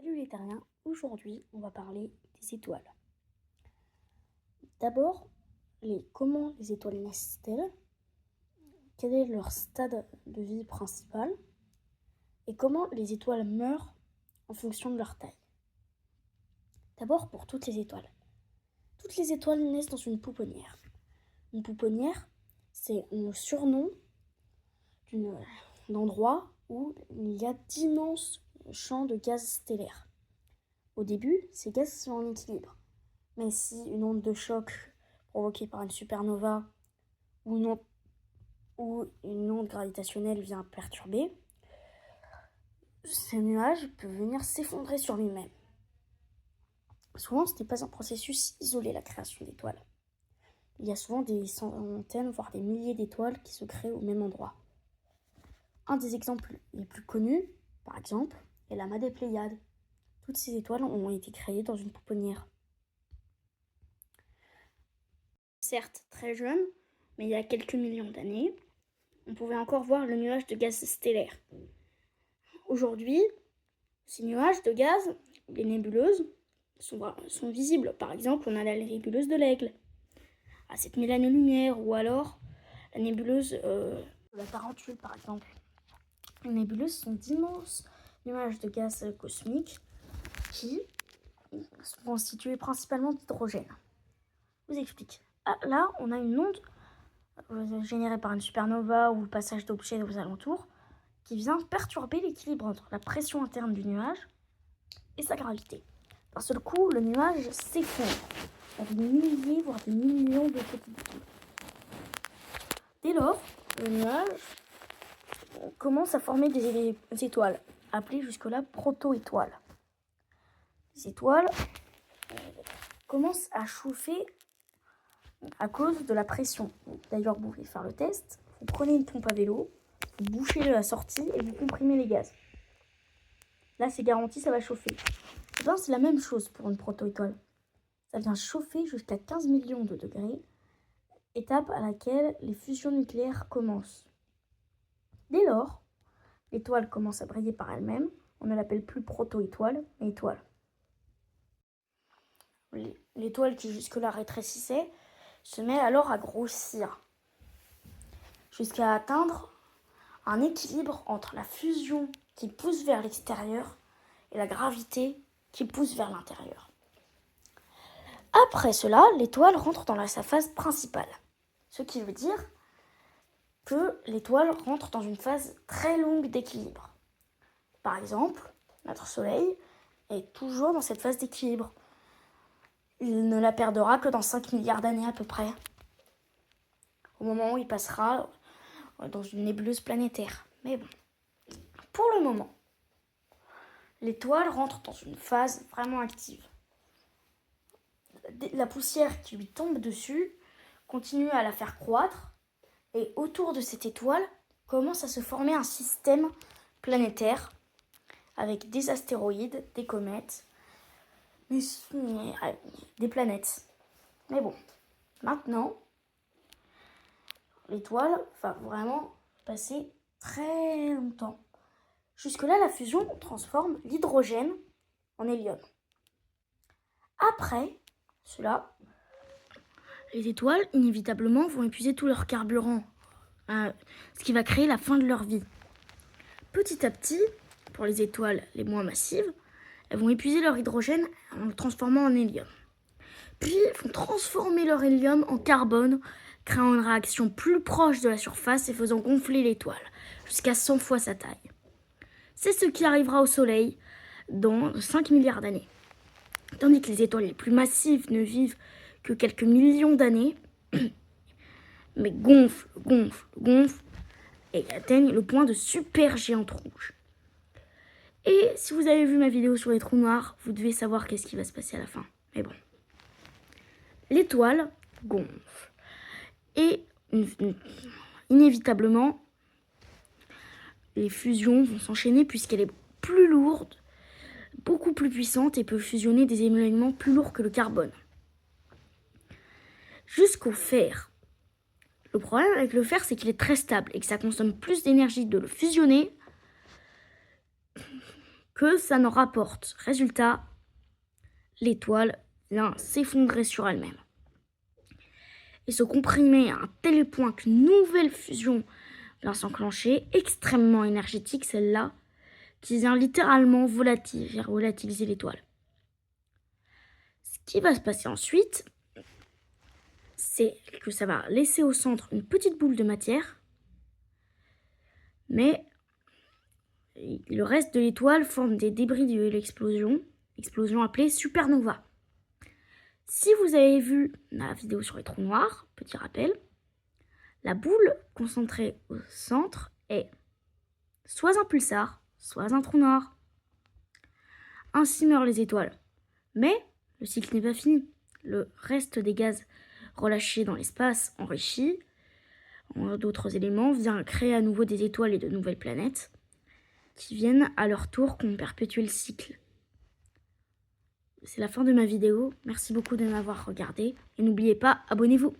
Salut les terriens, aujourd'hui on va parler des étoiles. D'abord, comment les étoiles naissent-elles, quel est leur stade de vie principal et comment les étoiles meurent en fonction de leur taille. D'abord pour toutes les étoiles. Toutes les étoiles naissent dans une pouponnière. Une pouponnière, c'est un surnom d'endroit où il y a d'immenses champs de gaz stellaires. Au début, ces gaz sont en équilibre. Mais si une onde de choc provoquée par une supernova ou une onde gravitationnelle vient perturber, ce nuage peut venir s'effondrer sur lui-même. Souvent, ce n'est pas un processus isolé, la création d'étoiles. Il y a souvent des centaines, voire des milliers d'étoiles qui se créent au même endroit. Un des exemples les plus connus, par exemple, est l'amas des Pléiades. Toutes ces étoiles ont été créées dans une pouponnière. Certes très jeune, mais il y a quelques millions d'années, on pouvait encore voir le nuage de gaz stellaire. Aujourd'hui, ces nuages de gaz, les nébuleuses, sont visibles. Par exemple, on a la nébuleuse de l'Aigle, à 7000 années-lumière, ou alors la nébuleuse de la Tarentule, par exemple. Les nébuleuses sont d'immenses nuages de gaz cosmiques qui sont constitués principalement d'hydrogène. Je vous explique. Là, on a une onde générée par une supernova ou le passage d'objets aux alentours qui vient perturber l'équilibre entre la pression interne du nuage et sa gravité. D'un seul coup, le nuage s'effondre en des milliers, voire des millions de petites boules. Dès lors, le nuage commence à former des étoiles, appelées jusque-là proto-étoiles. Les étoiles commencent à chauffer à cause de la pression. D'ailleurs, vous pouvez faire le test. Vous prenez une pompe à vélo, vous bouchez la sortie et vous comprimez les gaz. Là, c'est garanti, ça va chauffer. Et bien, c'est la même chose pour une proto-étoile. Ça vient chauffer jusqu'à 15 millions de degrés, étape à laquelle les fusions nucléaires commencent. Dès lors, l'étoile commence à briller par elle-même. On ne l'appelle plus proto-étoile, mais étoile. L'étoile qui jusque-là rétrécissait se met alors à grossir, jusqu'à atteindre un équilibre entre la fusion qui pousse vers l'extérieur et la gravité qui pousse vers l'intérieur. Après cela, l'étoile rentre dans sa phase principale, ce qui veut dire que l'étoile rentre dans une phase très longue d'équilibre. Par exemple, notre Soleil est toujours dans cette phase d'équilibre. Il ne la perdra que dans 5 milliards d'années à peu près, au moment où il passera dans une nébuleuse planétaire. Mais bon, pour le moment, l'étoile rentre dans une phase vraiment active. La poussière qui lui tombe dessus continue à la faire croître et autour de cette étoile commence à se former un système planétaire avec des astéroïdes, des comètes, des planètes. Mais bon, maintenant, l'étoile va vraiment passer très longtemps. Jusque-là, la fusion transforme l'hydrogène en hélium. Après cela, les étoiles, inévitablement, vont épuiser tout leur carburant, ce qui va créer la fin de leur vie. Petit à petit, pour les étoiles les moins massives, elles vont épuiser leur hydrogène en le transformant en hélium. Puis, elles vont transformer leur hélium en carbone, créant une réaction plus proche de la surface et faisant gonfler l'étoile, jusqu'à 100 fois sa taille. C'est ce qui arrivera au Soleil dans 5 milliards d'années. Tandis que les étoiles les plus massives ne vivent que quelques millions d'années, mais gonflent et atteignent le point de supergéante rouge. Et si vous avez vu ma vidéo sur les trous noirs, vous devez savoir qu'est-ce qui va se passer à la fin. Mais bon. L'étoile gonfle. Et inévitablement, les fusions vont s'enchaîner puisqu'elle est plus lourde, beaucoup plus puissante et peut fusionner des éléments plus lourds que le carbone. Jusqu'au fer. Le problème avec le fer, c'est qu'il est très stable et que ça consomme plus d'énergie de le fusionner que ça n'en rapporte. Résultat, l'étoile vient s'effondrer sur elle-même et se comprimer à un tel point qu'une nouvelle fusion vient s'enclencher, extrêmement énergétique celle-là, qui vient littéralement volatiliser l'étoile. Ce qui va se passer ensuite, c'est que ça va laisser au centre une petite boule de matière, mais le reste de l'étoile forme des débris de l'explosion, explosion appelée supernova. Si vous avez vu la vidéo sur les trous noirs, petit rappel, la boule concentrée au centre est soit un pulsar, soit un trou noir. Ainsi meurent les étoiles. Mais le cycle n'est pas fini. Le reste des gaz relâchés dans l'espace, enrichis d'autres éléments, vient créer à nouveau des étoiles et de nouvelles planètes qui viennent à leur tour perpétuer le cycle. C'est la fin de ma vidéo. Merci beaucoup de m'avoir regardé et n'oubliez pas, abonnez-vous.